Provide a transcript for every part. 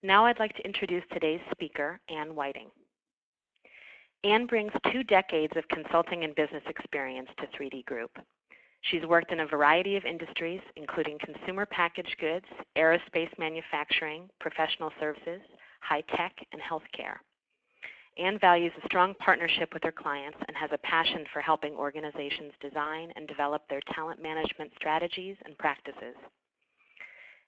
Now I'd like to introduce today's speaker, Ann Whiting. Ann brings 2 decades of consulting and business experience to 3D Group. She's worked in a variety of industries, including consumer packaged goods, aerospace manufacturing, professional services, high tech, and healthcare. Ann values a strong partnership with her clients and has a passion for helping organizations design and develop their talent management strategies and practices.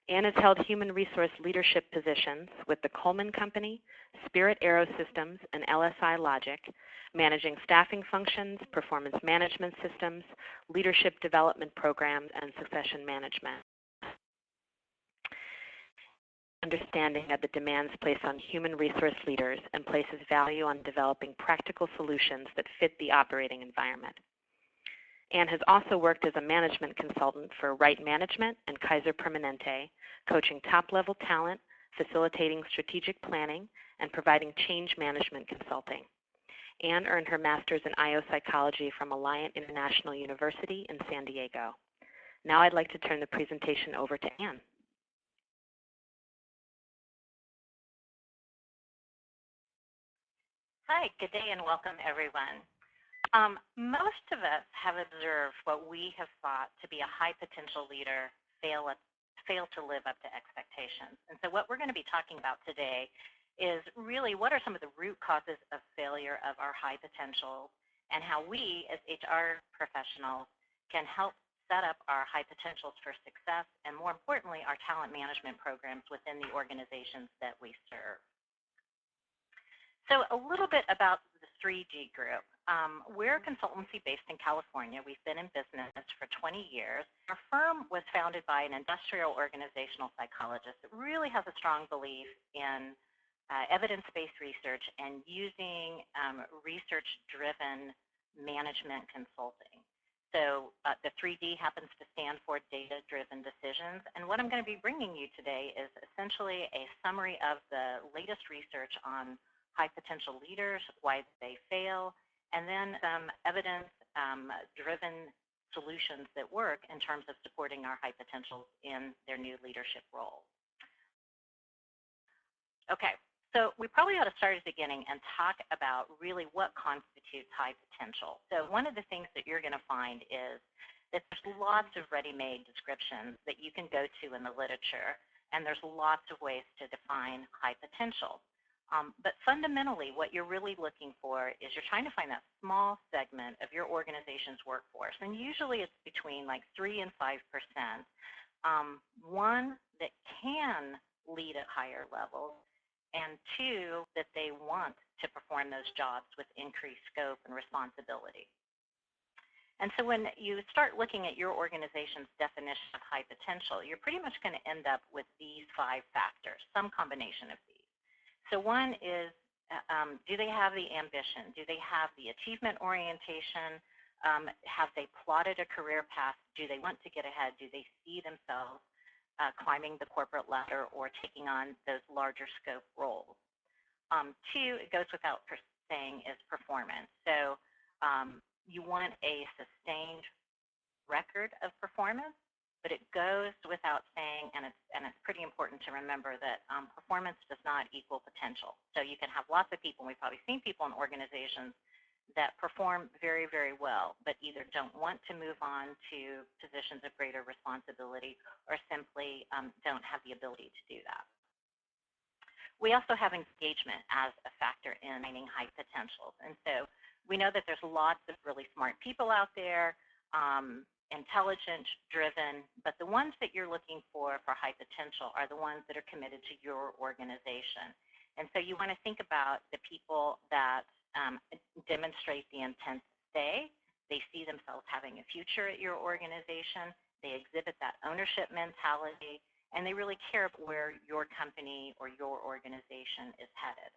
Ann has held human resource leadership positions with the Coleman Company, Spirit Aerosystems, and LSI Logic, managing staffing functions, performance management systems, leadership development programs, and succession management. Understanding of the demands placed on human resource leaders and places value on developing practical solutions that fit the operating environment. Ann has also worked as a management consultant for Right Management and Kaiser Permanente, coaching top-level talent, facilitating strategic planning, and providing change management consulting. Ann earned her master's in IO psychology from Alliant International University in San Diego. Now I'd like to turn the presentation over to Ann. Hi, good day and welcome everyone. Most of us have observed what we have thought to be a high potential leader fail to live up to expectations. And so what we're going to be talking about today is really what are some of the root causes of failure of our high potential and how we as HR professionals can help set up our high potentials for success and more importantly our talent management programs within the organizations that we serve. So a little bit about the 3D Group. We're a consultancy based in California. We've been in business for 20 years. Our firm was founded by an industrial organizational psychologist that really has a strong belief in evidence-based research and using research-driven management consulting. So the 3D happens to stand for data-driven decisions. And what I'm going to be bringing you today is essentially a summary of the latest research on high potential leaders, why they fail, and then some evidence-driven solutions that work in terms of supporting our high potentials in their new leadership role. Okay, so we probably ought to start at the beginning and talk about really what constitutes high potential. So one of the things that you're going to find is that there's lots of ready-made descriptions that you can go to in the literature, and there's lots of ways to define high potential. But fundamentally, what you're really looking for is you're trying to find that small segment of your organization's workforce, and usually it's between like 3 and 5%. One, that can lead at higher levels, and 2, that they want to perform those jobs with increased scope and responsibility. And so when you start looking at your organization's definition of high potential, you're pretty much going to end up with these 5 factors, some combination of these. So one is, do they have the ambition? Do they have the achievement orientation? Have they plotted a career path? Do they want to get ahead? Do they see themselves climbing the corporate ladder or taking on those larger scope roles? 2, it goes without saying, is performance. So you want a sustained record of performance, but it goes without saying, and it's pretty important to remember that performance does not equal potential. So you can have lots of people, and we've probably seen people in organizations that perform very, very well, but either don't want to move on to positions of greater responsibility or simply don't have the ability to do that. We also have engagement as a factor in finding high potentials. And so we know that there's lots of really smart people out there, intelligent, driven, but the ones that you're looking for high potential are the ones that are committed to your organization. And so you want to think about the people that demonstrate the intent to stay. They see themselves having a future at your organization. They exhibit that ownership mentality, and they really care about where your company or your organization is headed.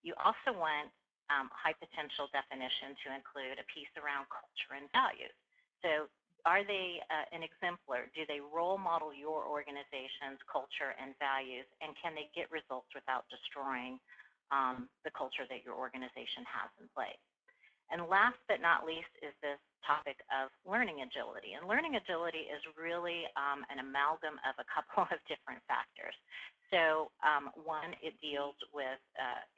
You also want high potential definition to include a piece around culture and values. So are they an exemplar? Do they role model your organization's culture and values? And can they get results without destroying the culture that your organization has in place? And last but not least is this topic of learning agility. And learning agility is really an amalgam of a couple of different factors. So one, it deals with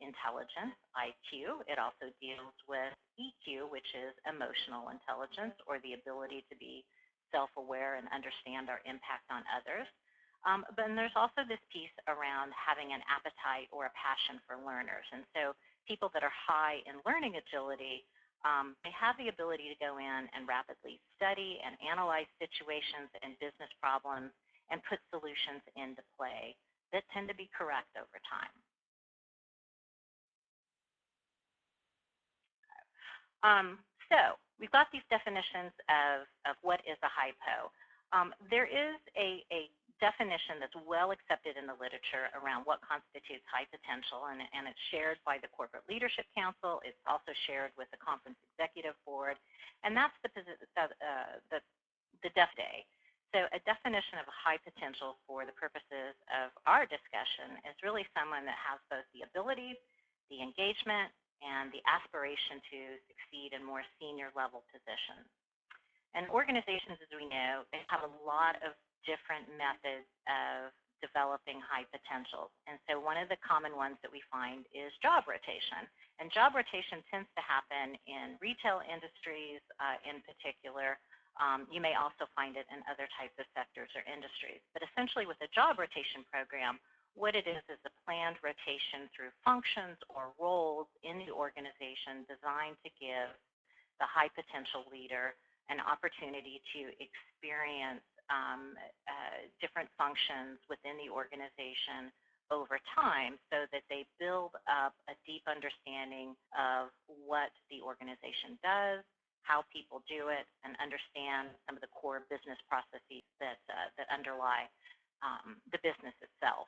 intelligence, IQ. It also deals with EQ, which is emotional intelligence, or the ability to be self-aware and understand our impact on others. But then there's also this piece around having an appetite or a passion for learners. And so people that are high in learning agility, they have the ability to go in and rapidly study and analyze situations and business problems and put solutions into play that tend to be correct over time. So we've got these definitions of what is a hypo. There is a definition that's well accepted in the literature around what constitutes high potential, and it's shared by the Corporate Leadership Council. It's also shared with the Conference Executive Board, and that's the DEF-DAY. So a definition of a high potential for the purposes of our discussion is really someone that has both the ability, the engagement, and the aspiration to succeed in more senior level positions. And organizations, as we know, they have a lot of different methods of developing high potentials. And so one of the common ones that we find is job rotation. And job rotation tends to happen in retail industries in particular. You may also find it in other types of sectors or industries. But essentially with a job rotation program, what it is a planned rotation through functions or roles in the organization designed to give the high potential leader an opportunity to experience different functions within the organization over time so that they build up a deep understanding of what the organization does, how people do it, and understand some of the core business processes that underlie the business itself.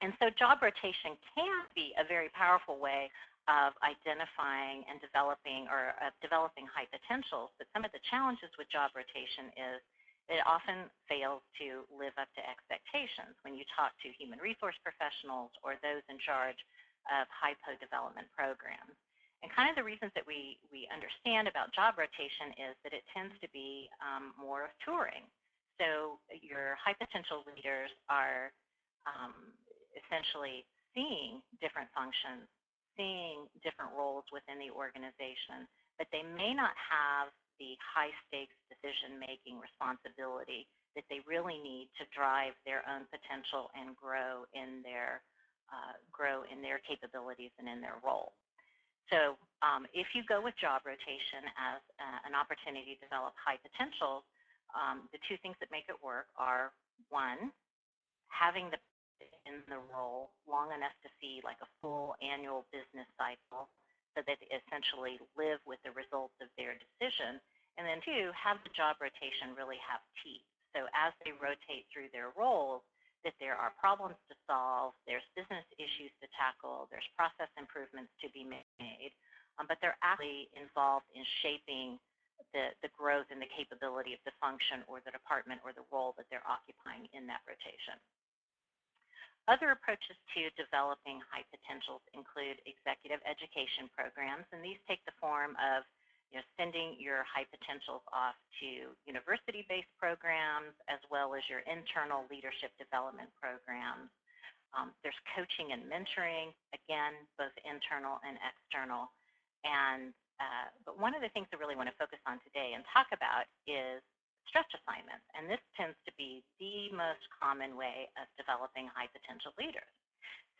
And so job rotation can be a very powerful way of identifying and developing high potentials, but some of the challenges with job rotation is it often fails to live up to expectations when you talk to human resource professionals or those in charge of hypo development programs. And kind of the reasons that we understand about job rotation is that it tends to be more of touring. So your high potential leaders are essentially seeing different functions, seeing different roles within the organization, but they may not have the high-stakes decision-making responsibility that they really need to drive their own potential and grow in their capabilities and in their role. So if you go with job rotation as an opportunity to develop high potentials, the two things that make it work are, one, having the in the role long enough to see like a full annual business cycle so that they essentially live with the results of their decision. And then two, have the job rotation really have teeth. So as they rotate through their roles, that there are problems to solve, there's business issues to tackle, there's process improvements to be made, but they're actually involved in shaping the growth and the capability of the function or the department or the role that they're occupying in that rotation. Other approaches to developing high potentials include executive education programs, and these take the form of sending your high potentials off to university-based programs as well as your internal leadership development programs. There's coaching and mentoring, again, both internal and external. But one of the things I really want to focus on today and talk about is stretch assignments, and this tends to be the most common way of developing high potential leaders.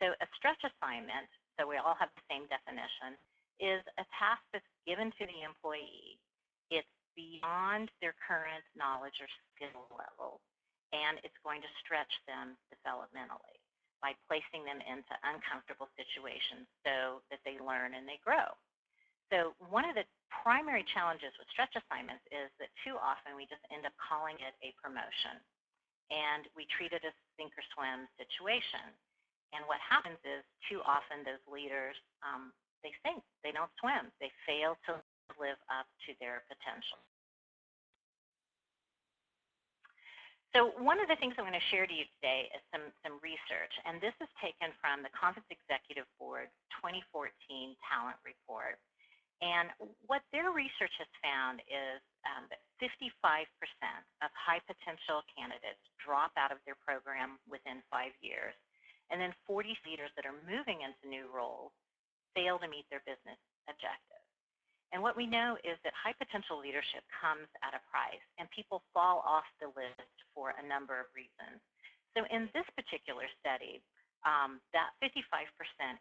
So a stretch assignment, so we all have the same definition, is a task that's given to the employee. It's beyond their current knowledge or skill level, and it's going to stretch them developmentally by placing them into uncomfortable situations so that they learn and they grow. So one of the primary challenges with stretch assignments is that too often we just end up calling it a promotion, and we treat it as a sink or swim situation. And what happens is too often those leaders, they sink, they don't swim, they fail to live up to their potential. So one of the things I'm going to share to you today is some research, and this is taken from the Conference Executive Board's 2014 Talent Report. And what their research has found is that 55% of high potential candidates drop out of their program within 5 years. And then 40 leaders that are moving into new roles fail to meet their business objectives. And what we know is that high potential leadership comes at a price, and people fall off the list for a number of reasons. So in this particular study, that 55%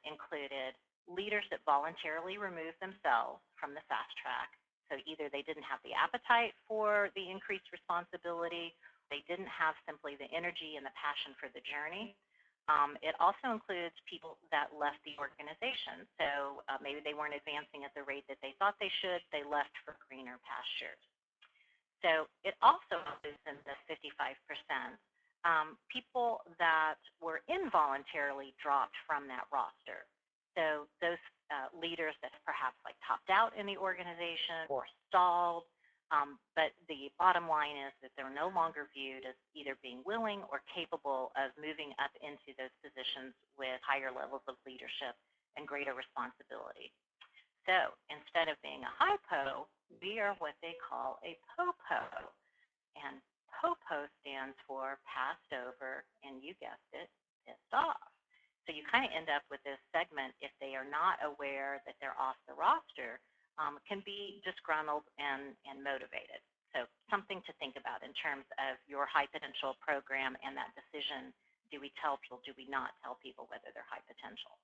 included leaders that voluntarily removed themselves from the fast track. So either they didn't have the appetite for the increased responsibility, they didn't have simply the energy and the passion for the journey. It also includes people that left the organization. So maybe they weren't advancing at the rate that they thought they should. They left for greener pastures. So it also includes in the 55% people that were involuntarily dropped from that roster. So those leaders that perhaps like topped out in the organization or stalled, but the bottom line is that they're no longer viewed as either being willing or capable of moving up into those positions with higher levels of leadership and greater responsibility. So instead of being a HIPO, we are what they call a POPO. And POPO stands for passed over, and you guessed it, pissed off. So you kind of end up with this segment, if they are not aware that they're off the roster, can be disgruntled and motivated. So something to think about in terms of your high potential program and that decision. Do we tell people, do we not tell people whether they're high potential?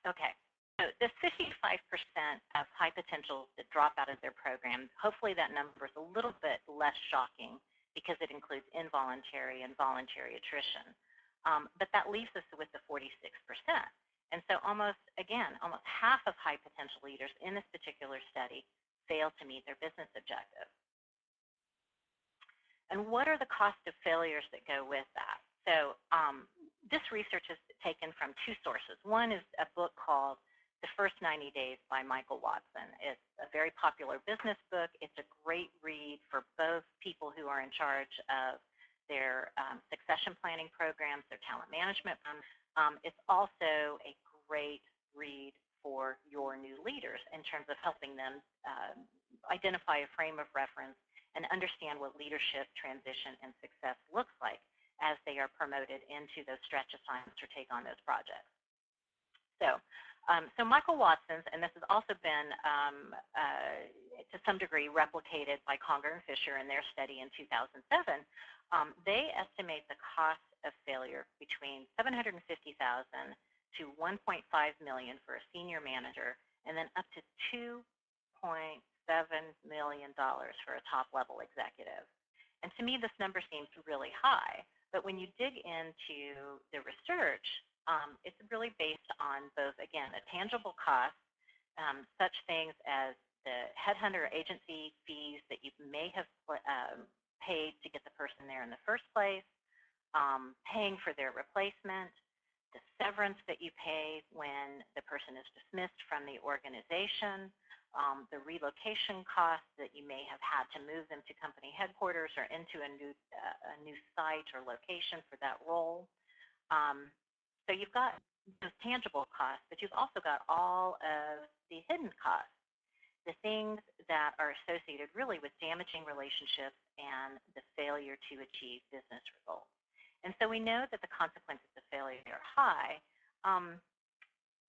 Okay, so the 55% of high potentials that drop out of their program, hopefully that number is a little bit less shocking because it includes involuntary and voluntary attrition. But that leaves us with the 46%. And so almost half of high potential leaders in this particular study fail to meet their business objective. And what are the cost of failures that go with that? So this research is taken from two sources. One is a book called The First 90 Days by Michael Watson. It's a very popular business book. It's a great read for both people who are in charge of their succession planning programs, their talent management programs. It's also a great read for your new leaders in terms of helping them identify a frame of reference and understand what leadership transition and success looks like as they are promoted into those stretch assignments or take on those projects. So Michael Watson's, and this has also been to some degree replicated by Conger and Fisher in their study in 2007, they estimate the cost of failure between $750,000 to $1.5 million for a senior manager, and then up to $2.7 million for a top-level executive. And to me, this number seems really high. But when you dig into the research, it's really based on both, again, a tangible cost, such things as the headhunter agency fees that you may have paid to get the person there in the first place, paying for their replacement, the severance that you pay when the person is dismissed from the organization, the relocation costs that you may have had to move them to company headquarters or into a new site or location for that role. So you've got those tangible costs, but you've also got all of the hidden costs, the things that are associated really with damaging relationships and the failure to achieve business results. And so we know that the consequences of failure are high.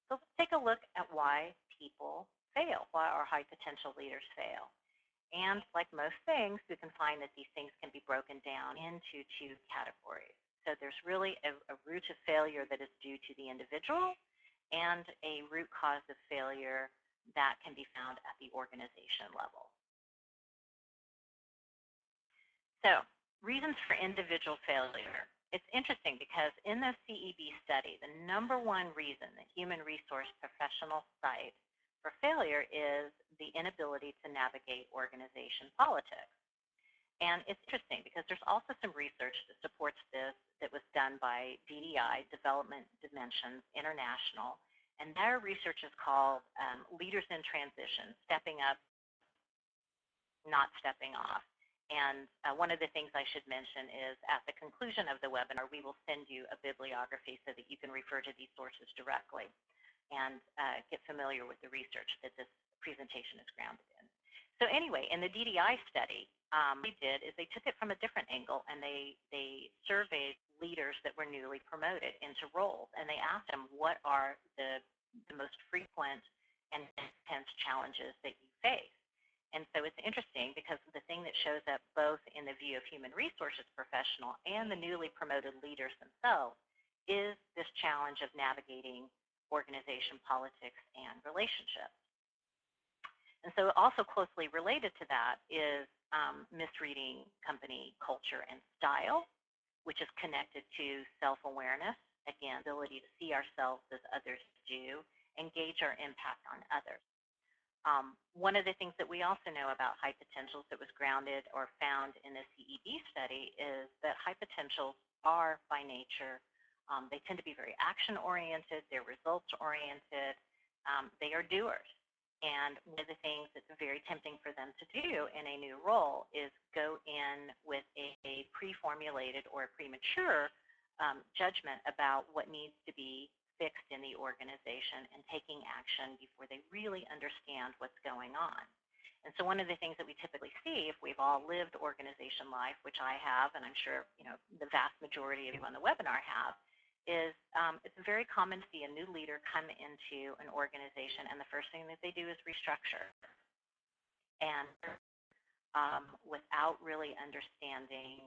So let's take a look at why people fail, why our high potential leaders fail. And like most things, we can find that these things can be broken down into two categories. So there's really a root of failure that is due to the individual and a root cause of failure that can be found at the organization level. So reasons for individual failure. It's interesting because in the CEB study, the number one reason the human resource professionals cite for failure is the inability to navigate organization politics. And it's interesting because there's also some research that supports this that was done by DDI, Development Dimensions International, and their research is called Leaders in Transition, Stepping Up, Not Stepping Off. And one of the things I should mention is at the conclusion of the webinar, we will send you a bibliography so that you can refer to these sources directly and get familiar with the research that this presentation is grounded in. So anyway, in the DDI study, what they did is they took it from a different angle, and they surveyed leaders that were newly promoted into roles, and they asked them, what are the most frequent and intense challenges that you face? And so it's interesting because the thing that shows up both in the view of human resources professional and the newly promoted leaders themselves is this challenge of navigating organization politics and relationships. And so also closely related to that is misreading company culture and style, which is connected to self-awareness, again, ability to see ourselves as others do, and gauge our impact on others. One of the things that we also know about high potentials that was grounded or found in the CEB study is that high potentials are by nature, they tend to be very action-oriented, they're results-oriented, they are doers. And one of the things that's very tempting for them to do in a new role is go in with a pre-formulated or a premature judgment about what needs to be fixed in the organization and taking action before they really understand what's going on. And so one of the things that we typically see, if we've all lived organization life, which I have, and I'm sure the vast majority of you on the webinar have, is it's very common to see a new leader come into an organization, and the first thing that they do is restructure. And without really understanding,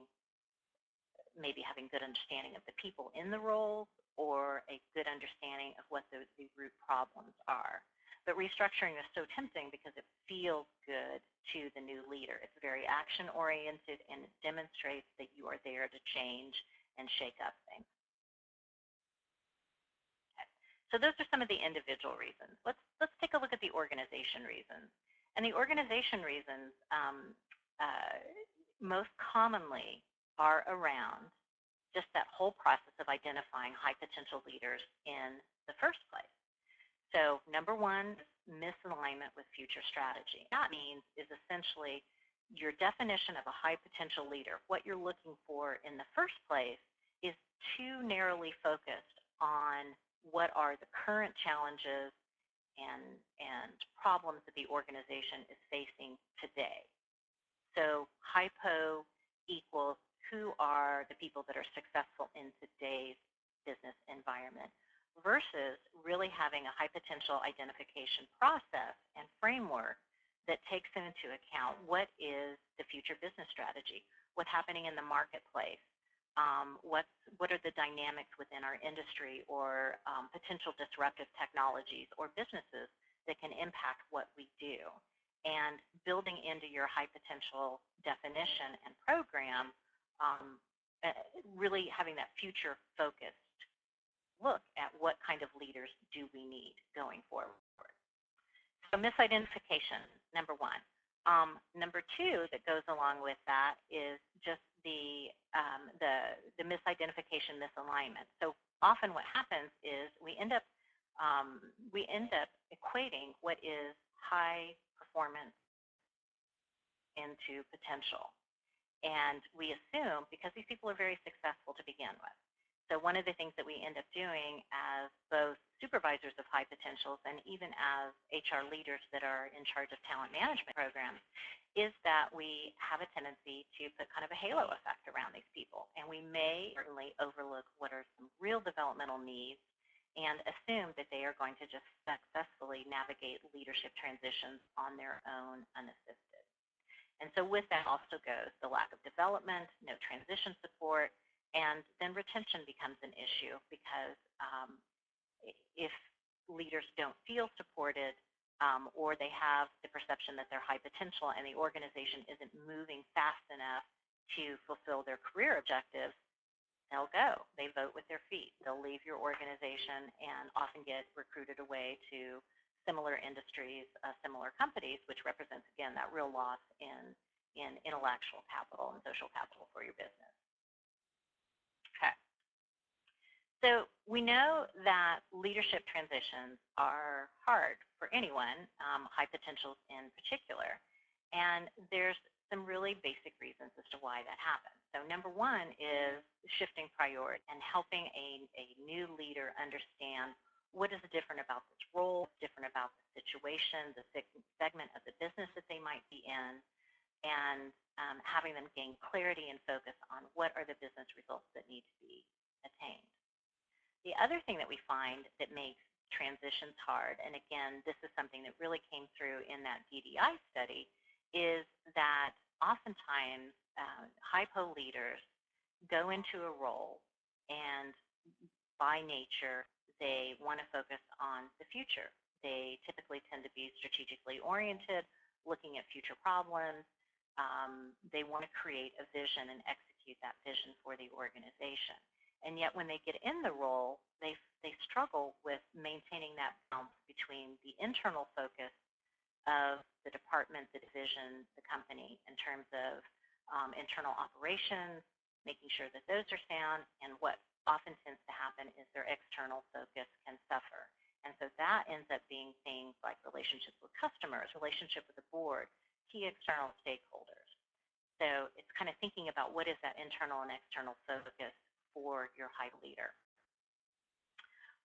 maybe having good understanding of the people in the roles or a good understanding of what the root problems are. But restructuring is so tempting because it feels good to the new leader. It's very action-oriented, and it demonstrates that you are there to change and shake up things. So those are some of the individual reasons. Let's take a look at the organization reasons. And the organization reasons most commonly are around just that whole process of identifying high potential leaders in the first place. So number one, misalignment with future strategy. That means is essentially your definition of a high potential leader. What you're looking for in the first place is too narrowly focused on what are the current challenges and problems that the organization is facing today. So hypo equals who are the people that are successful in today's business environment versus really having a high potential identification process and framework that takes into account what is the future business strategy, what's happening in the marketplace, what are the dynamics within our industry or potential disruptive technologies or businesses that can impact what we do. And building into your high potential definition and program, really having that future focused look at what kind of leaders do we need going forward. So misidentification, number one. Number two that goes along with that is just the misidentification, misalignment. So often what happens is we end up equating what is high performance into potential. And we assume, because these people are very successful to begin with. So one of the things that we end up doing as both supervisors of high potentials and even as HR leaders that are in charge of talent management programs is that we have a tendency to put kind of a halo effect around these people. And we may certainly overlook what are some real developmental needs and assume that they are going to just successfully navigate leadership transitions on their own unassisted. And so with that also goes the lack of development, no transition support, and then retention becomes an issue because if leaders don't feel supported or they have the perception that they're high potential and the organization isn't moving fast enough to fulfill their career objectives, they'll go. They vote with their feet. They'll leave your organization and often get recruited away to similar industries, similar companies, which represents, again, that real loss in intellectual capital and social capital for your business. Okay. So we know that leadership transitions are hard for anyone, high potentials in particular, and there's some really basic reasons as to why that happens. So number one is shifting priority and helping a new leader understand what is different about this role, different about the situation, the segment of the business that they might be in, and having them gain clarity and focus on what are the business results that need to be attained. The other thing that we find that makes transitions hard, and again, this is something that really came through in that DDI study, is that oftentimes hypo leaders go into a role and by nature, they want to focus on the future. They typically tend to be strategically oriented, looking at future problems. They want to create a vision and execute that vision for the organization. And yet when they get in the role, they struggle with maintaining that balance between the internal focus of the department, the division, the company, in terms of internal operations, making sure that those are sound, and what often tends to happen is their external focus can suffer. And so that ends up being things like relationships with customers, relationship with the board, key external stakeholders. So it's kind of thinking about what is that internal and external focus for your high leader.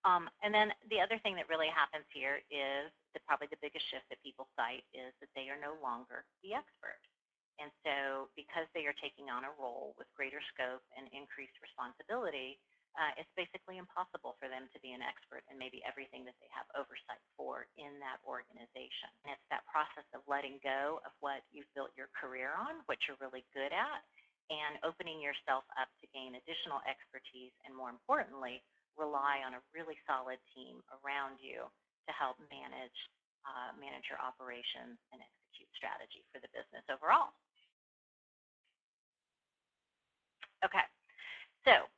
And then the other thing that really happens here is probably the biggest shift that people cite is that they are no longer the expert. And so because they are taking on a role with greater scope and increased responsibility, it's basically impossible for them to be an expert in maybe everything that they have oversight for in that organization. And it's that process of letting go of what you've built your career on, what you're really good at, and opening yourself up to gain additional expertise, and more importantly, rely on a really solid team around you to help manage your operations and execute strategy for the business overall. Okay, so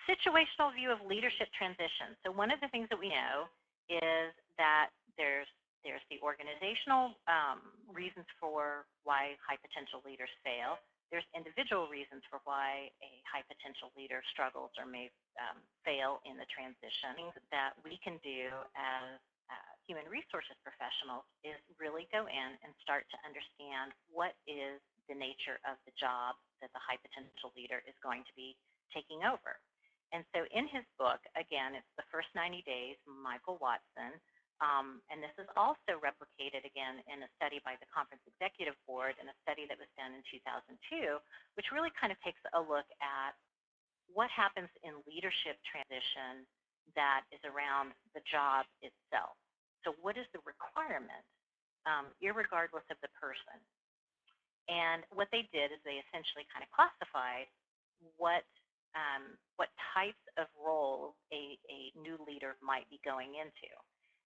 situational view of leadership transition. So one of the things that we know is that there's the organizational reasons for why high potential leaders fail. There's individual reasons for why a high potential leader struggles or may fail in the transition. Things that we can do as human resources professionals is really go in and start to understand what is the nature of the job that the high potential leader is going to be taking over. And so in his book, again, it's The First 90 Days, Michael Watson, and this is also replicated again in a study by the Conference Executive Board, and a study that was done in 2002, which really kind of takes a look at what happens in leadership transition that is around the job itself. So what is the requirement, irregardless of the person? And what they did is they essentially kind of classified what types of roles a new leader might be going into.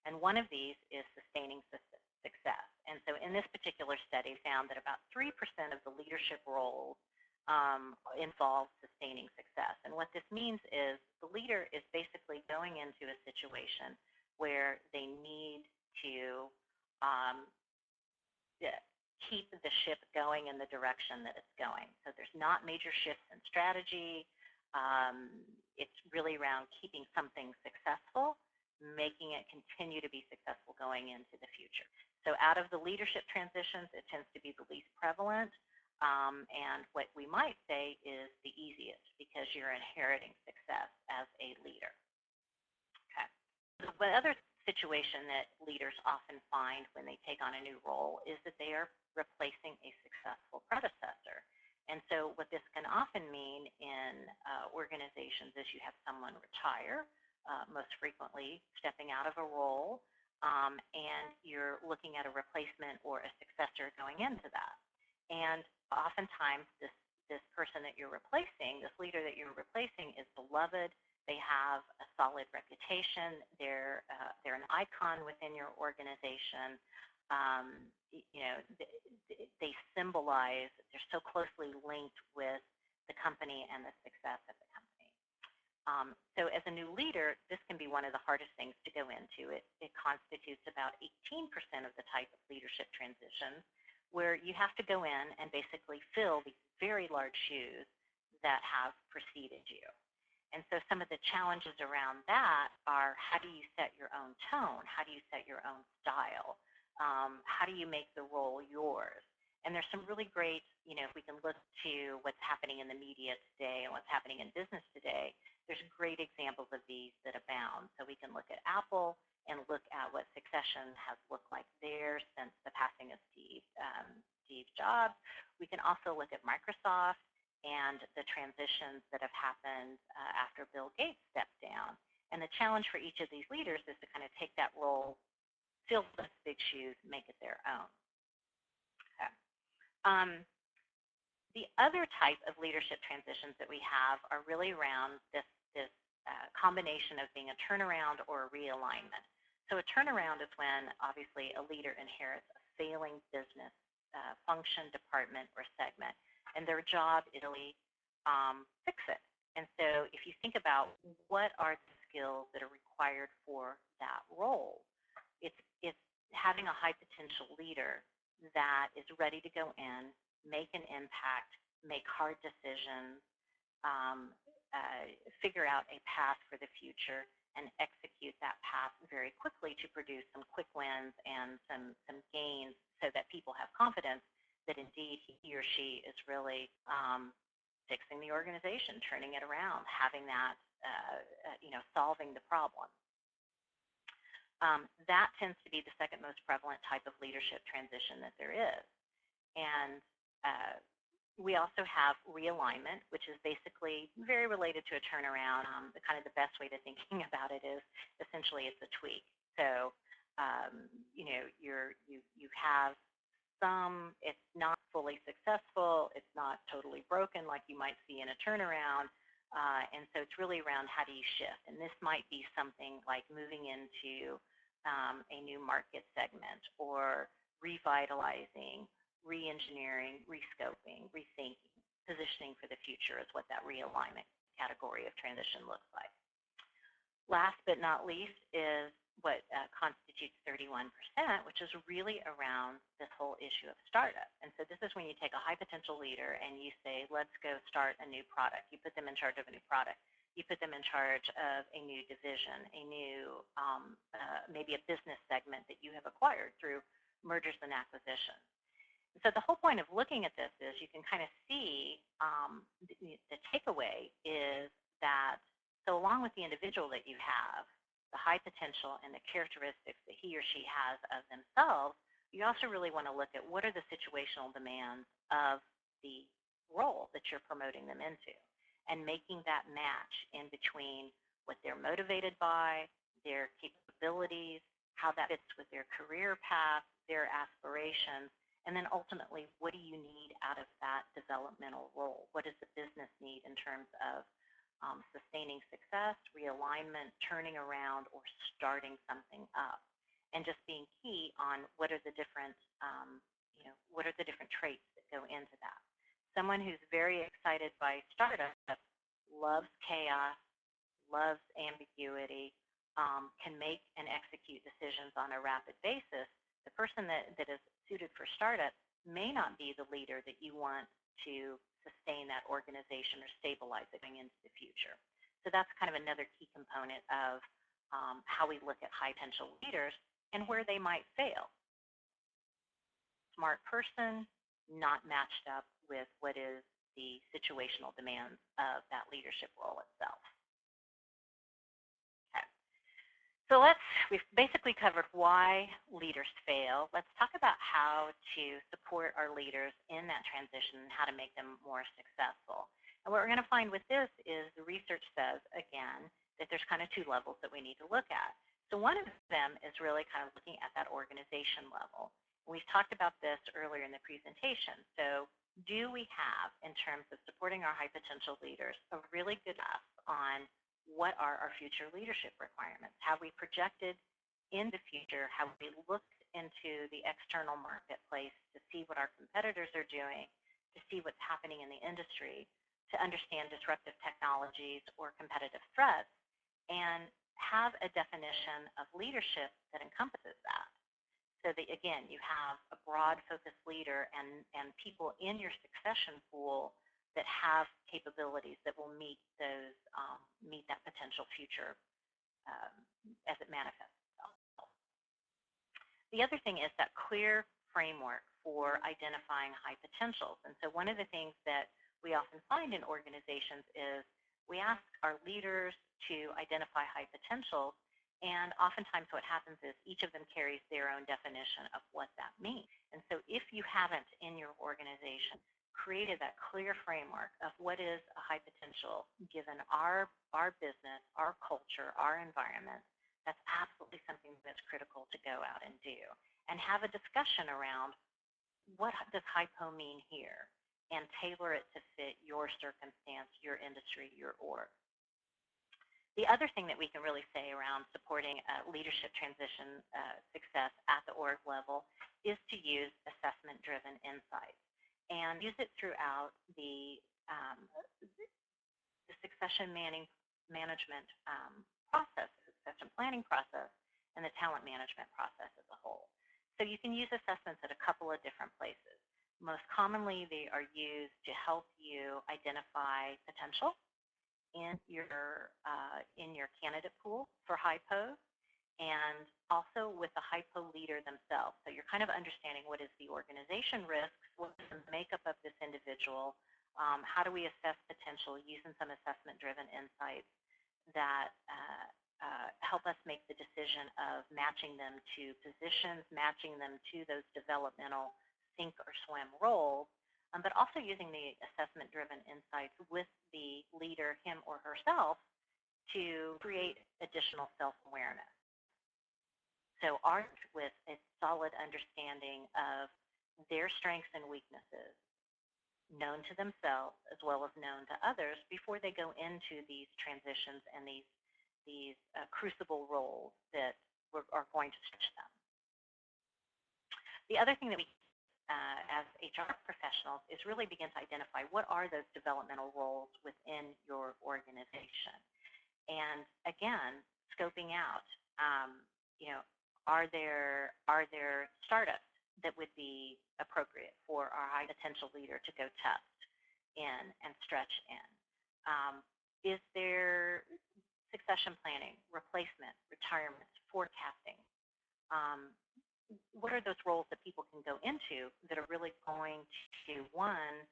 And one of these is sustaining success. And so in this particular study, found that about 3% of the leadership roles involve sustaining success. And what this means is the leader is basically going into a situation where they need to keep the ship going in the direction that it's going. So there's not major shifts in strategy. It's really around keeping something successful, making it continue to be successful going into the future. So out of the leadership transitions, it tends to be the least prevalent, and what we might say is the easiest because you're inheriting success as a leader. Okay. So the other situation that leaders often find when they take on a new role is that they are replacing a successful predecessor. And so what this can often mean in organizations is you have someone retire, most frequently stepping out of a role, and you're looking at a replacement or a successor going into that. And oftentimes this person that you're replacing, this leader that you're replacing, is beloved. They have a solid reputation. They're an icon within your organization. They symbolize, they're so closely linked with the company and the success of the company. So as a new leader, this can be one of the hardest things to go into. It constitutes about 18% of the type of leadership transitions, where you have to go in and basically fill these very large shoes that have preceded you. And so some of the challenges around that are, how do you set your own tone? How do you set your own style? How do you make the role yours? And there's some really great, if we can look to what's happening in the media today and what's happening in business today, there's great examples of these that abound. So we can look at Apple and look at what succession has looked like there since the passing of Steve Jobs. We can also look at Microsoft and the transitions that have happened after Bill Gates stepped down. And the challenge for each of these leaders is to kind of take that role, fill those big shoes, make it their own. Okay. The other type of leadership transitions that we have are really around this combination of being a turnaround or a realignment. So a turnaround is when, obviously, a leader inherits a failing business function, department, or segment, and their job is to fix it. And so if you think about what are the skills that are required for that role, it's having a high potential leader that is ready to go in, make an impact, make hard decisions, figure out a path for the future, and execute that path very quickly to produce some quick wins and some gains so that people have confidence that indeed he or she is really fixing the organization, turning it around, having that, solving the problem. That tends to be the second most prevalent type of leadership transition that there is. And we also have realignment, which is basically very related to a turnaround. The best way to thinking about it is essentially it's a tweak. So, you have some, it's not fully successful, it's not totally broken like you might see in a turnaround, and so it's really around how do you shift. And this might be something like moving into a new market segment, or revitalizing, re-engineering, rescoping, rethinking, positioning for the future is what that realignment category of transition looks like. Last but not least is what constitutes 31%, which is really around this whole issue of startup. And so this is when you take a high potential leader and you say, let's go start a new product. You put them in charge of a new product. You put them in charge of a new division, a new, maybe a business segment that you have acquired through mergers and acquisitions. So the whole point of looking at this is you can kind of see the takeaway is that, so along with the individual that you have, the high potential and the characteristics that he or she has of themselves, you also really want to look at what are the situational demands of the role that you're promoting them into, and making that match in between what they're motivated by, their capabilities, how that fits with their career path, their aspirations, and then ultimately, what do you need out of that developmental role? What does the business need in terms of sustaining success, realignment, turning around, or starting something up? And just being key on what are the different, what are the different traits that go into that. Someone who's very excited by startups, loves chaos, loves ambiguity, can make and execute decisions on a rapid basis. The person that is suited for startup may not be the leader that you want to sustain that organization or stabilize it going into the future. So that's kind of another key component of how we look at high potential leaders and where they might fail. Smart person, not matched up with what is the situational demands of that leadership role itself. Okay. So we've basically covered why leaders fail. Let's talk about how to support our leaders in that transition and how to make them more successful. And what we're going to find with this is the research says, again, that there's kind of two levels that we need to look at. So one of them is really kind of looking at that organization level. We've talked about this earlier in the presentation. So do we have, in terms of supporting our high potential leaders, a really good grasp on what are our future leadership requirements? Have we projected in the future? Have we looked into the external marketplace to see what our competitors are doing, to see what's happening in the industry, to understand disruptive technologies or competitive threats, and have a definition of leadership that encompasses that? So that, again, you have a broad focused leader and people in your succession pool that have capabilities that will meet those meet that potential future as it manifests itself. The other thing is that clear framework for identifying high potentials. And so one of the things that we often find in organizations is we ask our leaders to identify high potentials, And oftentimes what happens is each of them carries their own definition of what that means. And so if you haven't in your organization created that clear framework of what is a high potential given our business, our culture, our environment, that's absolutely something that's critical to go out and do. And have a discussion around what does hypo mean here, and tailor it to fit your circumstance, your industry, your org. The other thing that we can really say around supporting leadership transition success at the org level is to use assessment-driven insights and use it throughout the succession management process, succession planning process, and the talent management process as a whole. So you can use assessments at a couple of different places. Most commonly, they are used to help you identify potential in your candidate pool for hypos, and also with the hypo leader themselves. So you're kind of understanding what is the organization risks, what is the makeup of this individual, how do we assess potential using some assessment-driven insights that help us make the decision of matching them to positions, matching them to those developmental sink or swim roles, but also using the assessment-driven insights with the leader, him or herself, to create additional self-awareness. So armed with a solid understanding of their strengths and weaknesses, known to themselves as well as known to others, before they go into these transitions and these crucible roles that are going to stretch them. The other thing that we as HR professionals is really begin to identify what are those developmental roles within your organization. And again, scoping out, are there startups that would be appropriate for our high potential leader to go test in and stretch in? Is there succession planning, replacement, retirement, forecasting? What are those roles that people can go into that are really going to, one,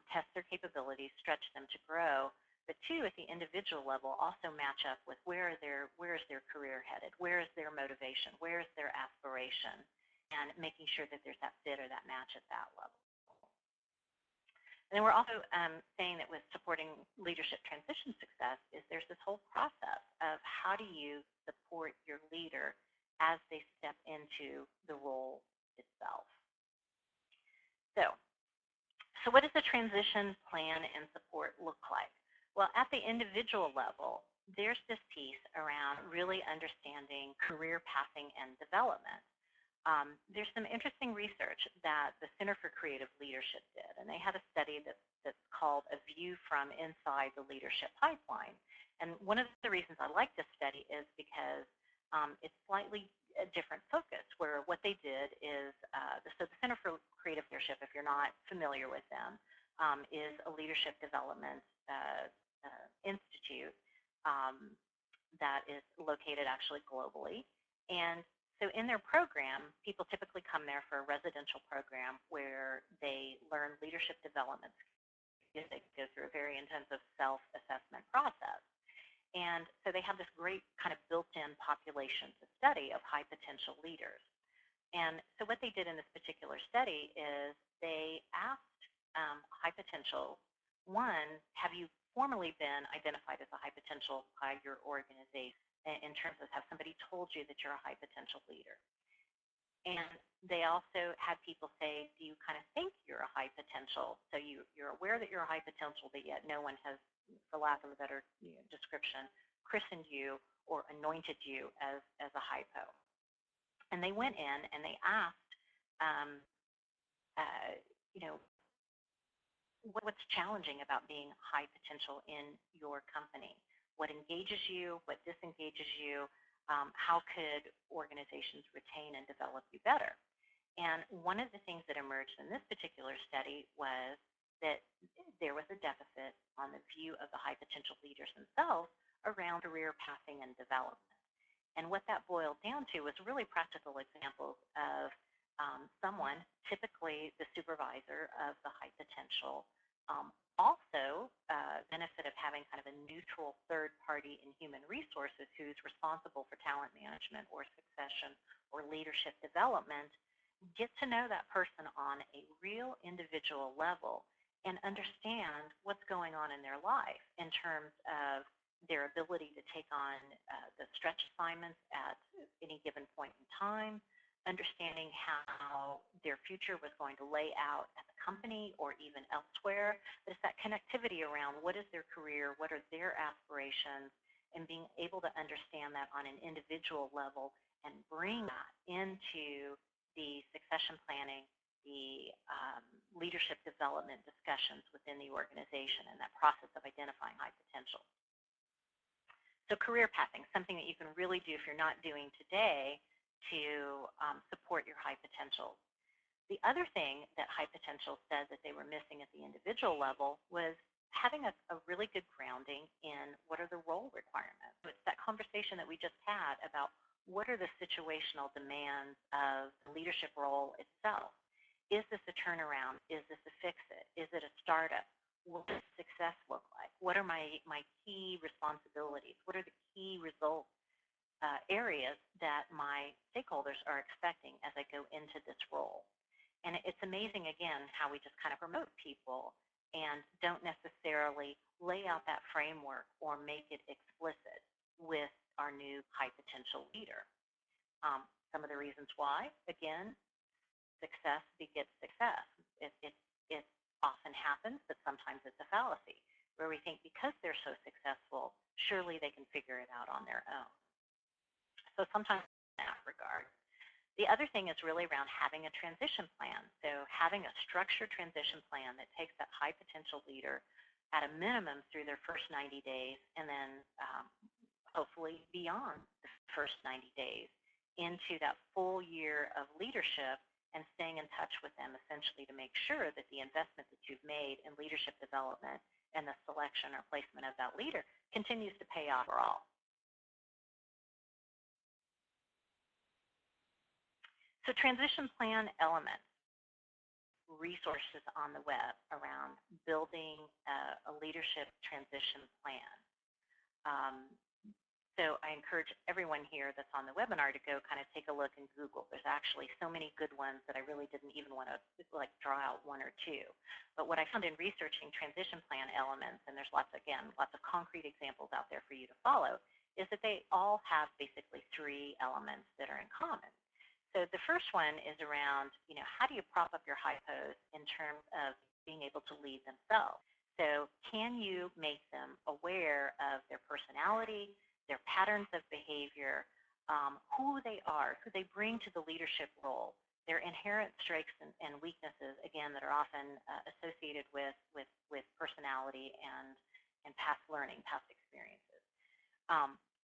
test their capabilities, stretch them to grow, but two, at the individual level, also match up with where is their career headed, where is their motivation, where is their aspiration, and making sure that there's that fit or that match at that level. And then we're also saying that with supporting leadership transition success is there's this whole process of how do you support your leader as they step into the role itself. So what does the transition plan and support look like? Well, at the individual level, there's this piece around really understanding career pathing and development. There's some interesting research that the Center for Creative Leadership did, and they had a study that's called A View from Inside the Leadership Pipeline. And one of the reasons I like this study is because it's slightly a different focus, where what they did is, so the Center for Creative Leadership, if you're not familiar with them, is a leadership development institute that is located actually globally. And so in their program, people typically come there for a residential program where they learn leadership development skills. They go through a very intensive self-assessment process. And so they have this great kind of built-in population to study of high potential leaders. And so what they did in this particular study is they asked high potential, one, have you formally been identified as a high potential by your organization in terms of have somebody told you that you're a high potential leader? And they also had people say, do you kind of think you're a high potential? So you're aware that you're a high potential, but yet no one has, for lack of a better description, christened you or anointed you as a hypo. And they went in and they asked, what's challenging about being high potential in your company? What engages you? What disengages you? How could organizations retain and develop you better? And one of the things that emerged in this particular study was that there was a deficit on the view of the high potential leaders themselves around career pathing and development. And what that boiled down to was really practical examples of someone, typically the supervisor of the high potential, Also, benefit of having kind of a neutral third party in human resources who's responsible for talent management or succession or leadership development, get to know that person on a real individual level and understand what's going on in their life in terms of their ability to take on the stretch assignments at any given point in time, understanding how their future was going to lay out at the company or even elsewhere. There's that connectivity around what is their career, what are their aspirations, and being able to understand that on an individual level and bring that into the succession planning, the leadership development discussions within the organization and that process of identifying high potential. So career pathing, something that you can really do if you're not doing today to support your high potential. The other thing that high potential said that they were missing at the individual level was having a really good grounding in what are the role requirements. So it's that conversation that we just had about what are the situational demands of the leadership role itself. Is this a turnaround? Is this a fix-it? Is it a startup? What does success look like? What are my key responsibilities? What are the key results areas that my stakeholders are expecting as I go into this role? And it's amazing, again, how we just kind of promote people and don't necessarily lay out that framework or make it explicit with our new high potential leader. Some of the reasons why, again, success begets success. It often happens, but sometimes it's a fallacy, where we think because they're so successful, surely they can figure it out on their own. So sometimes in that regard. The other thing is really around having a transition plan. So having a structured transition plan that takes that high potential leader at a minimum through their first 90 days and then hopefully beyond the first 90 days into that full year of leadership and staying in touch with them essentially to make sure that the investment that you've made in leadership development and the selection or placement of that leader continues to pay off for all. So transition plan elements, resources on the web around building a leadership transition plan. So I encourage everyone here that's on the webinar to go kind of take a look and Google. There's actually so many good ones that I really didn't even want to like draw out one or two. But what I found in researching transition plan elements, and there's lots of concrete examples out there for you to follow, is that they all have basically three elements that are in common. So the first one is around, how do you prop up your high pos in terms of being able to lead themselves? So can you make them aware of their personality, their patterns of behavior, who they are, who they bring to the leadership role, their inherent strengths and weaknesses, again, that are often associated with personality and past learning, past experiences.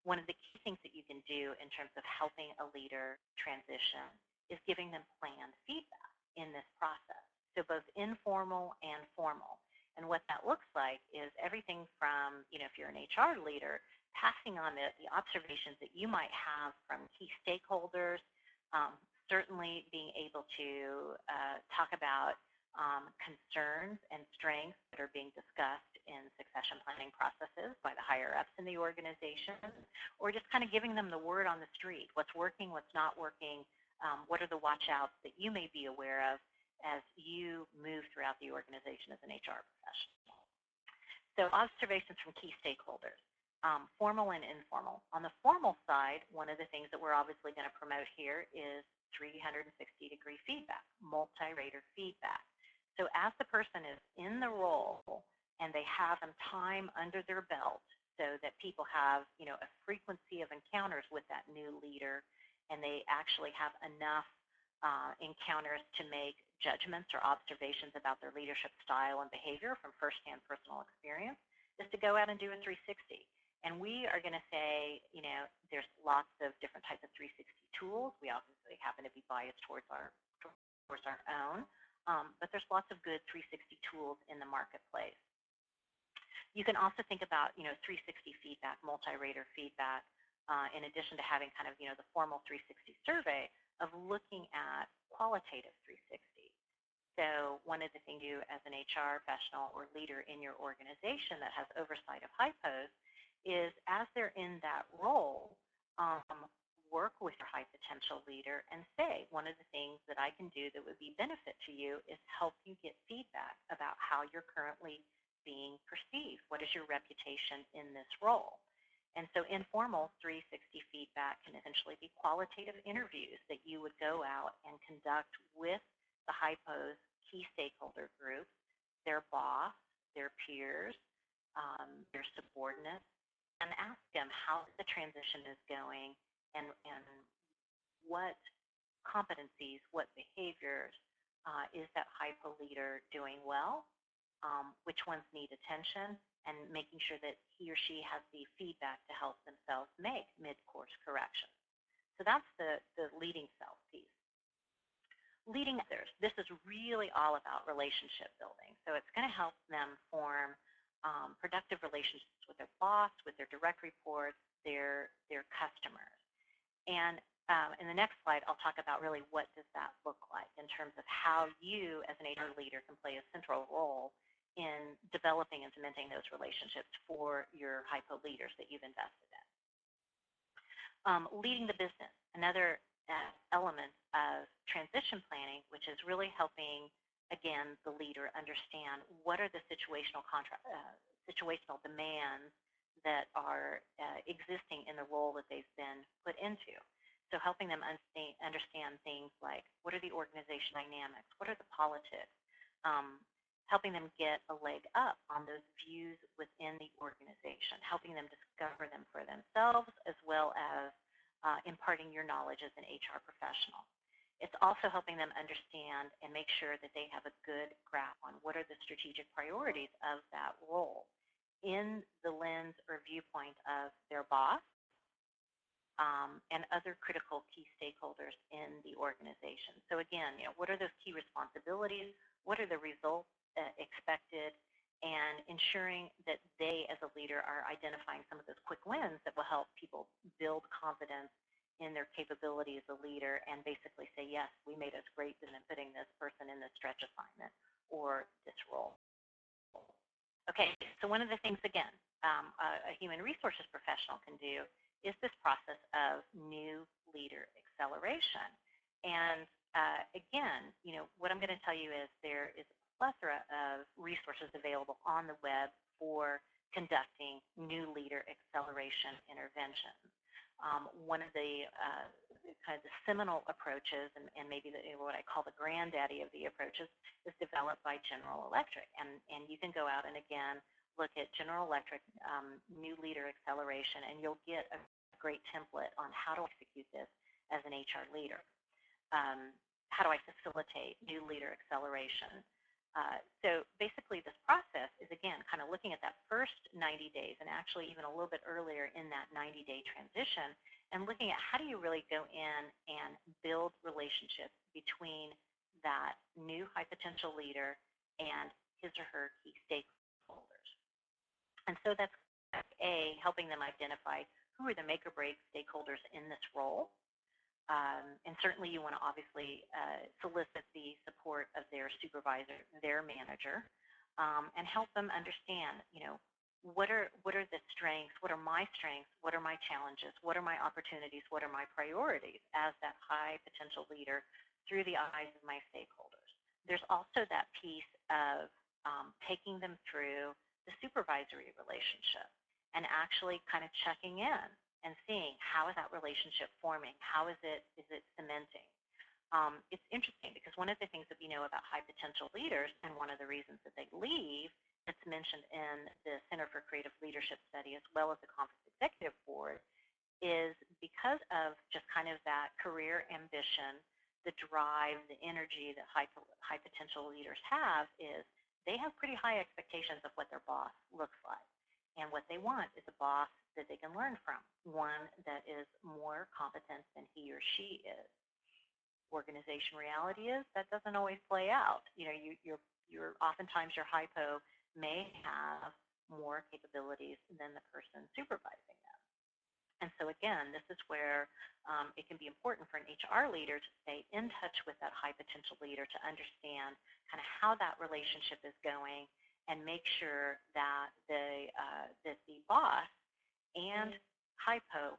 One of the key things that you can do in terms of helping a leader transition is giving them planned feedback in this process, so both informal and formal. And what that looks like is everything from, if you're an HR leader, passing on the observations that you might have from key stakeholders, certainly being able to talk about concerns and strengths that are being discussed in succession planning processes by the higher ups in the organization, or just kind of giving them the word on the street, what's working, what's not working, what are the watch outs that you may be aware of as you move throughout the organization as an HR professional. So observations from key stakeholders. Formal and informal. On the formal side, one of the things that we're obviously going to promote here is 360-degree feedback, multi-rater feedback. So as the person is in the role and they have some time under their belt so that people have, a frequency of encounters with that new leader and they actually have enough encounters to make judgments or observations about their leadership style and behavior from firsthand personal experience, is to go out and do a 360. And we are going to say, there's lots of different types of 360 tools. We obviously happen to be biased towards our own, but there's lots of good 360 tools in the marketplace. You can also think about, 360 feedback, multi-rater feedback, in addition to having kind of, the formal 360 survey of looking at qualitative 360. So one of the things you do as an HR professional or leader in your organization that has oversight of hypos is, as they're in that role, work with your high potential leader and say, one of the things that I can do that would be benefit to you is help you get feedback about how you're currently being perceived. What is your reputation in this role? And so informal 360 feedback can essentially be qualitative interviews that you would go out and conduct with the hypos key stakeholder groups, their boss, their peers, their subordinates, and ask them how the transition is going and what competencies, what behaviors is that hypo leader doing well, which ones need attention, and making sure that he or she has the feedback to help themselves make mid-course corrections. So that's the leading self piece. Leading others, this is really all about relationship building. So it's going to help them form productive relationships with their boss, with their direct reports, their customers. And in the next slide, I'll talk about really what does that look like in terms of how you as an HR leader can play a central role in developing and cementing those relationships for your hypo leaders that you've invested in. Leading the business, another element of transition planning, which is really helping, again, the leader understand what are the situational demands that are existing in the role that they've been put into. So helping them understand things like, what are the organization dynamics? What are the politics? Helping them get a leg up on those views within the organization, helping them discover them for themselves, as well as imparting your knowledge as an HR professional. It's also helping them understand and make sure that they have a good grasp on what are the strategic priorities of that role in the lens or viewpoint of their boss and other critical key stakeholders in the organization. So again, what are those key responsibilities? What are the results expected? And ensuring that they, as a leader, are identifying some of those quick wins that will help people build confidence in their capability as a leader and basically say, yes, we made us great in putting this person in this stretch assignment or this role. Okay, so one of the things, again, a human resources professional can do is this process of new leader acceleration. And again, what I'm going to tell you is there is a plethora of resources available on the web for conducting new leader acceleration interventions. One of the kind of the seminal approaches, and maybe what I call the granddaddy of the approaches, is developed by General Electric. And you can go out and, again, look at General Electric new leader acceleration, and you'll get a great template on how to execute this as an HR leader. How do I facilitate new leader acceleration? So basically this process is, again, kind of looking at that first 90 days and actually even a little bit earlier in that 90-day transition and looking at how do you really go in and build relationships between that new high potential leader and his or her key stakeholders. And so that's helping them identify who are the make or break stakeholders in this role. And certainly you want to obviously solicit the support of their supervisor, their manager, and help them understand, what are the strengths, what are my strengths, what are my challenges, what are my opportunities, what are my priorities as that high potential leader through the eyes of my stakeholders. There's also that piece of taking them through the supervisory relationship and actually kind of checking in and seeing how is that relationship forming, how is it cementing. It's interesting because one of the things that we know about high potential leaders, and one of the reasons that they leave, that's mentioned in the Center for Creative Leadership Study as well as the Conference Executive Board, is because of just kind of that career ambition, the drive, the energy that high potential leaders have, is they have pretty high expectations of what their boss looks like. And what they want is a boss that they can learn from, one that is more competent than he or she is. Organization reality is that doesn't always play out. You're oftentimes your hypo may have more capabilities than the person supervising them. And so again, this is where it can be important for an HR leader to stay in touch with that high potential leader to understand kind of how that relationship is going and make sure that that the boss and hypo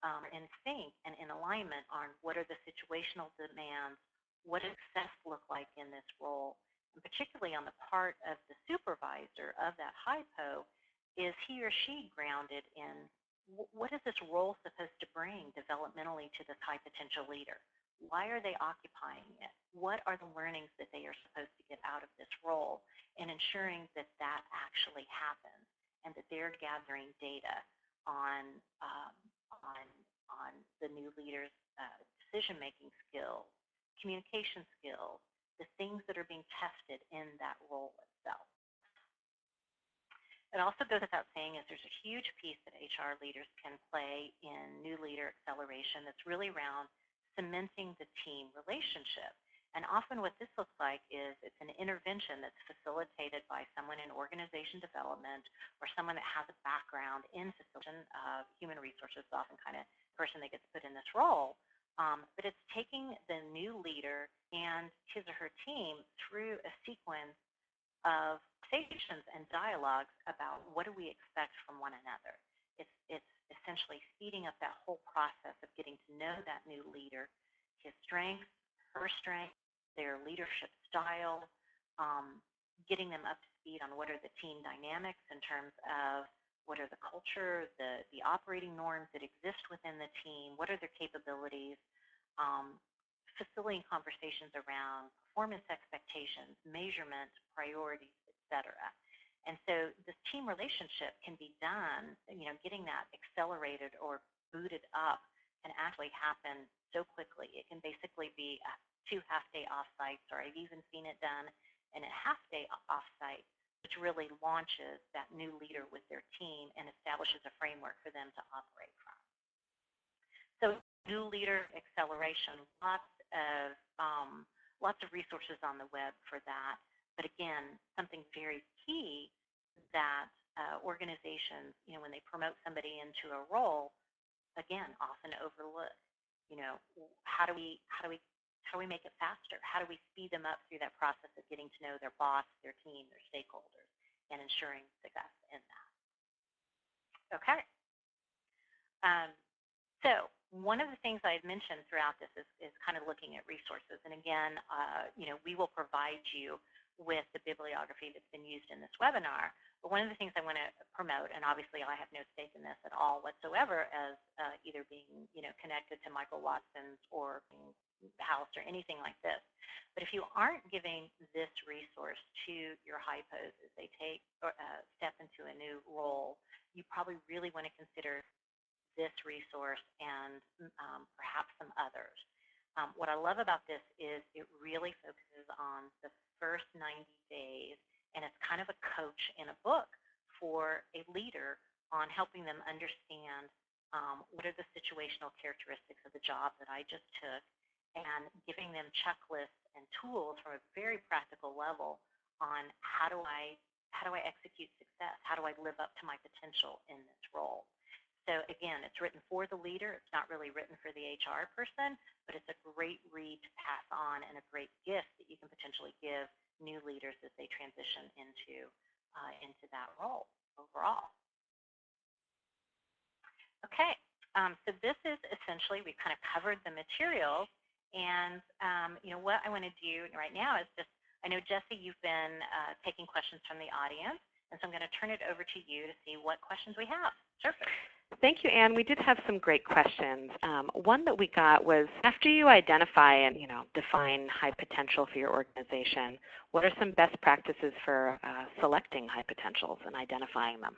are in sync and in alignment on what are the situational demands, what does success look like in this role, and particularly on the part of the supervisor of that hypo, is he or she grounded in what is this role supposed to bring developmentally to this high potential leader? Why are they occupying it? What are the learnings that they are supposed to get out of this role? And ensuring that that actually happens and that they're gathering data on the new leader's decision-making skills, communication skills, the things that are being tested in that role itself. It also goes without saying is there's a huge piece that HR leaders can play in new leader acceleration that's really around cementing the team relationship. And often what this looks like is it's an intervention that's facilitated by someone in organization development or someone that has a background in facilitation of human resources, often kind of person that gets put in this role. But it's taking the new leader and his or her team through a sequence of conversations and dialogues about what do we expect from one another. It's essentially speeding up that whole process of getting to know that new leader, his strengths, her strengths, their leadership style, getting them up to speed on what are the team dynamics in terms of what are the culture, the operating norms that exist within the team, what are their capabilities, facilitating conversations around performance expectations, measurement, priorities, etc. And so this team relationship can be done, getting that accelerated or booted up can actually happen so quickly. It can basically be 2 half-day off-sites, or I've even seen it done in a half-day off-site, which really launches that new leader with their team and establishes a framework for them to operate from. So new leader acceleration, lots of resources on the web for that. But again, something very key that organizations, when they promote somebody into a role, again, often overlook. How do we make it faster? How do we speed them up through that process of getting to know their boss, their team, their stakeholders, and ensuring success in that? Okay. So one of the things I had mentioned throughout this is kind of looking at resources. And again, we will provide you with the bibliography that's been used in this webinar. But one of the things I want to promote, and obviously I have no stake in this at all whatsoever as either being connected to Michael Watson's or House or anything like this. But if you aren't giving this resource to your hypos as they take or step into a new role, you probably really want to consider this resource and perhaps some others. What I love about this is it really focuses on the first 90 days, and it's kind of a coach in a book for a leader on helping them understand what are the situational characteristics of the job that I just took, and giving them checklists and tools from a very practical level on how do I execute success? How do I live up to my potential in this role? So again, it's written for the leader. It's not really written for the HR person, but it's a great read to pass on and a great gift that you can potentially give new leaders as they transition into that role overall. Okay, so this is essentially, we've kind of covered the materials, and what I want to do right now is just, I know Jesse, you've been taking questions from the audience, and so I'm going to turn it over to you to see what questions we have. Surface. Thank you, Anne. We did have some great questions. One that we got was, after you identify and define high potential for your organization, what are some best practices for selecting high potentials and identifying them?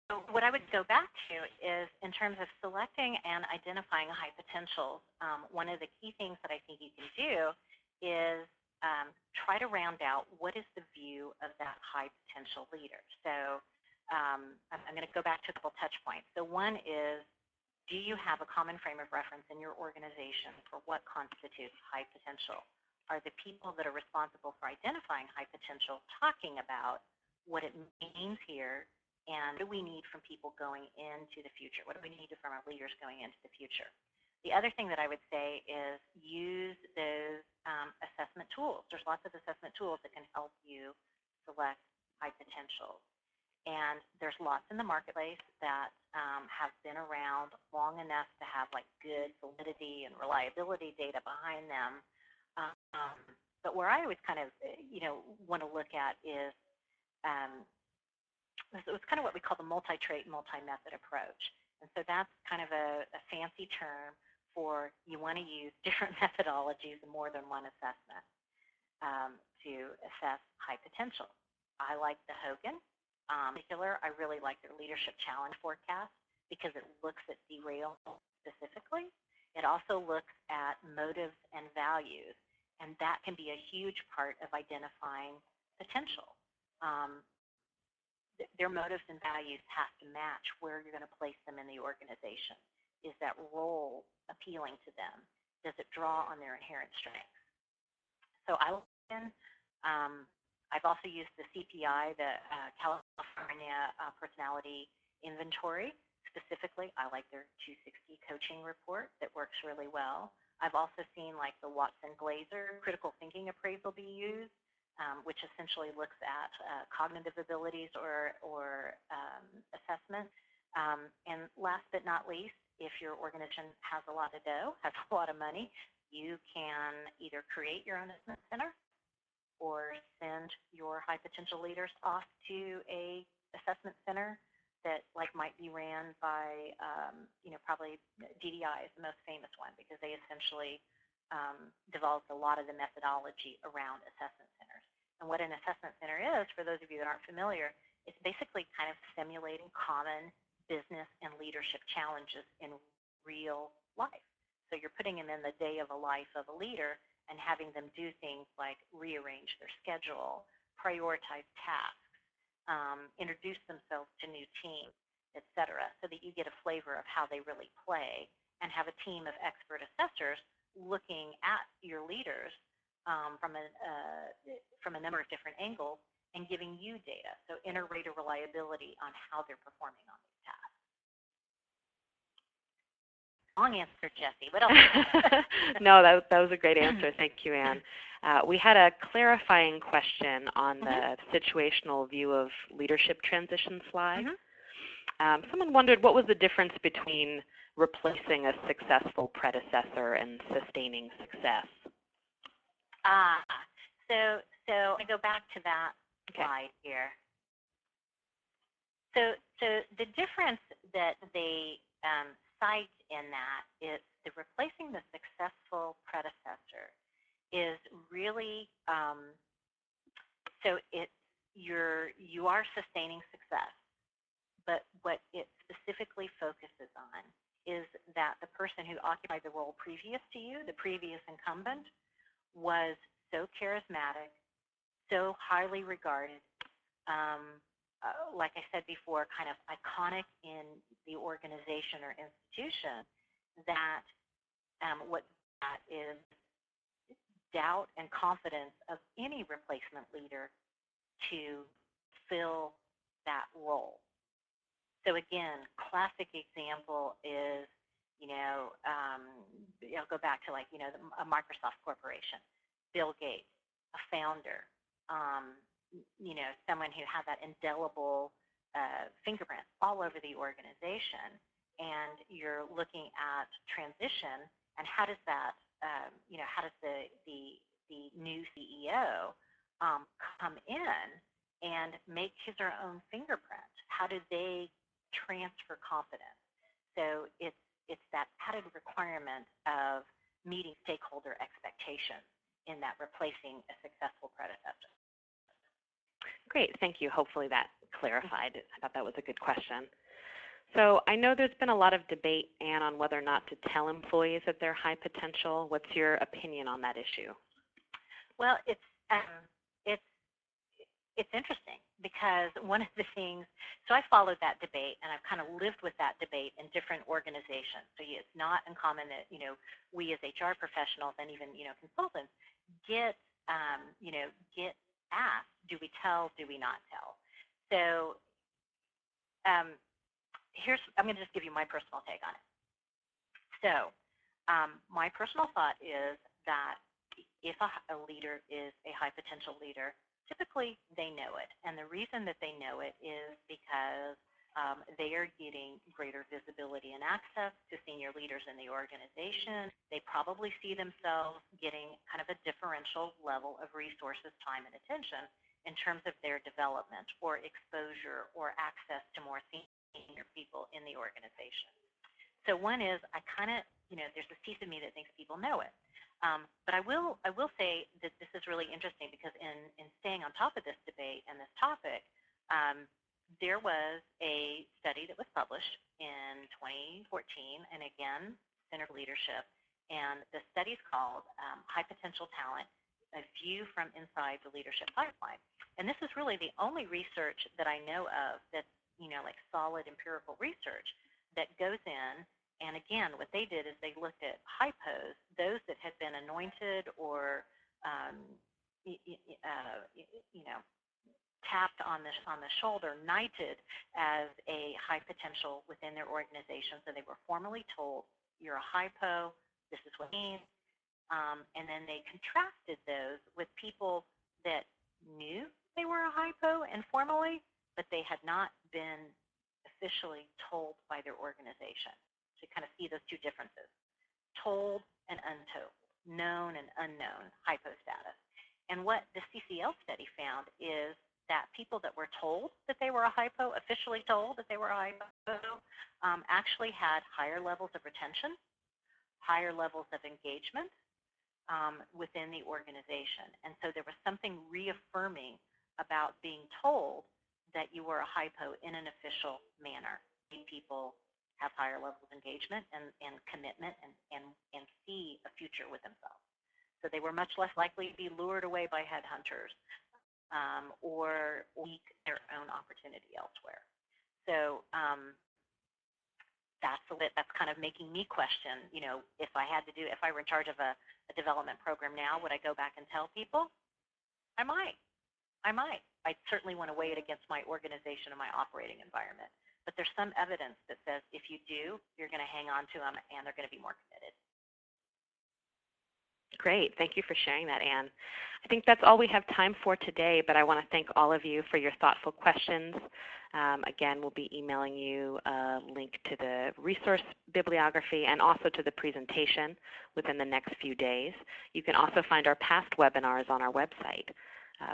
So what I would go back to is, in terms of selecting and identifying high potentials, one of the key things that I think you can do is try to round out what is the view of that high potential leader. So I'm going to go back to a couple touch points. So one is, do you have a common frame of reference in your organization for what constitutes high potential? Are the people that are responsible for identifying high potential talking about what it means here And what do we need from people going into the future? What do we need from our leaders going into the future? The other thing that I would say is use those assessment tools. There's lots of assessment tools that can help you select high potentials. And there's lots in the marketplace that have been around long enough to have like good validity and reliability data behind them. But where I always kind of, want to look at is it's kind of what we call the multi-trait, multi-method approach. And so that's kind of a fancy term for you want to use different methodologies and more than one assessment to assess high potential. I like the Hogan. In particular, I really like their leadership challenge forecast because it looks at derailment specifically. It also looks at motives and values, and that can be a huge part of identifying potential. Their motives and values have to match where you're going to place them in the organization. Is that role appealing to them? Does it draw on their inherent strengths? So I've also used the CPI, the California Personality Inventory. Specifically, I like their 260 coaching report that works really well. I've also seen like the Watson-Glaser critical thinking appraisal be used, which essentially looks at cognitive abilities or assessment. And last but not least, if your organization has a lot of dough, has a lot of money, you can either create your own assessment center or send your high potential leaders off to a assessment center that might be ran by, probably DDI is the most famous one because they essentially developed a lot of the methodology around assessment centers. And what an assessment center is, for those of you that aren't familiar, it's basically kind of simulating common business and leadership challenges in real life. So you're putting them in the day of a life of a leader and having them do things like rearrange their schedule, prioritize tasks, introduce themselves to new teams, et cetera, so that you get a flavor of how they really play and have a team of expert assessors looking at your leaders from a number of different angles and giving you data, so inter-rater reliability on how they're performing on these tasks. Long answer, Jessie. What else? No, that was a great answer. Thank you, Anne. We had a clarifying question on the situational view of leadership transition slide. Someone wondered what was the difference between replacing a successful predecessor and sustaining success. So I go back to that slide here. So the difference that they cite in that is the replacing the successful predecessor is really so you are sustaining success, but what it specifically focuses on is that the person who occupied the role previous to you, the previous incumbent, was so charismatic, so highly regarded, like I said before, kind of iconic in the organization or institution, that what that is doubt and confidence of any replacement leader to fill that role. So again, classic example is, I'll go back to a Microsoft corporation, Bill Gates, a founder, someone who had that indelible fingerprint all over the organization, and you're looking at transition and how does that, how does the new CEO come in and make his or her own fingerprint? How do they transfer confidence? So it's that added requirement of meeting stakeholder expectations in that replacing a successful predecessor. Great, thank you. Hopefully that clarified. I thought that was a good question. So I know there's been a lot of debate, Anne, on whether or not to tell employees that they're high potential. What's your opinion on that issue? Well, it's interesting because one of the things, so I followed that debate and I've kind of lived with that debate in different organizations. So it's not uncommon that, we as HR professionals and even, consultants get asked, do we tell, do we not tell? So I'm going to just give you my personal take on it. So my personal thought is that if a leader is a high potential leader, typically they know it. And the reason that they know it is because they are getting greater visibility and access to senior leaders in the organization. They probably see themselves getting kind of a differential level of resources, time, and attention in terms of their development or exposure or access to more senior people in the organization. So one is there's this piece of me that thinks people know it. But I will say that this is really interesting because in staying on top of this debate and this topic, there was a study that was published in 2014, and again, Center for Leadership, and the study is called High Potential Talent, A View from Inside the Leadership Pipeline. And this is really the only research that I know of that's, like solid empirical research that goes in. And again, what they did is they looked at hypos, those that had been anointed or, tapped on the shoulder, knighted as a high potential within their organization. So they were formally told, you're a hypo, this is what it means. And then they contrasted those with people that knew they were a hypo informally, but they had not been officially told by their organization. To kind of see those two differences, told and untold, known and unknown hypo status. And what the CCL study found is that people that were told that they were a hypo, officially told that they were a hypo, actually had higher levels of retention, higher levels of engagement within the organization. And so there was something reaffirming about being told that you were a hypo in an official manner. People have higher levels of engagement and commitment and see a future with themselves. So they were much less likely to be lured away by headhunters or seek their own opportunity elsewhere. So that's kind of making me question, if I were in charge of a development program now, would I go back and tell people? I might. I'd certainly want to weigh it against my organization and my operating environment. But there's some evidence that says if you do, you're going to hang on to them and they're going to be more committed. Great. Thank you for sharing that, Anne. I think that's all we have time for today, but I want to thank all of you for your thoughtful questions. Again, we'll be emailing you a link to the resource bibliography and also to the presentation within the next few days. You can also find our past webinars on our website.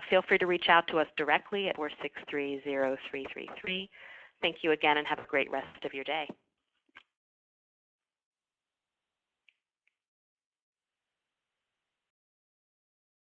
Feel free to reach out to us directly at 463-0333. Thank you again and have a great rest of your day.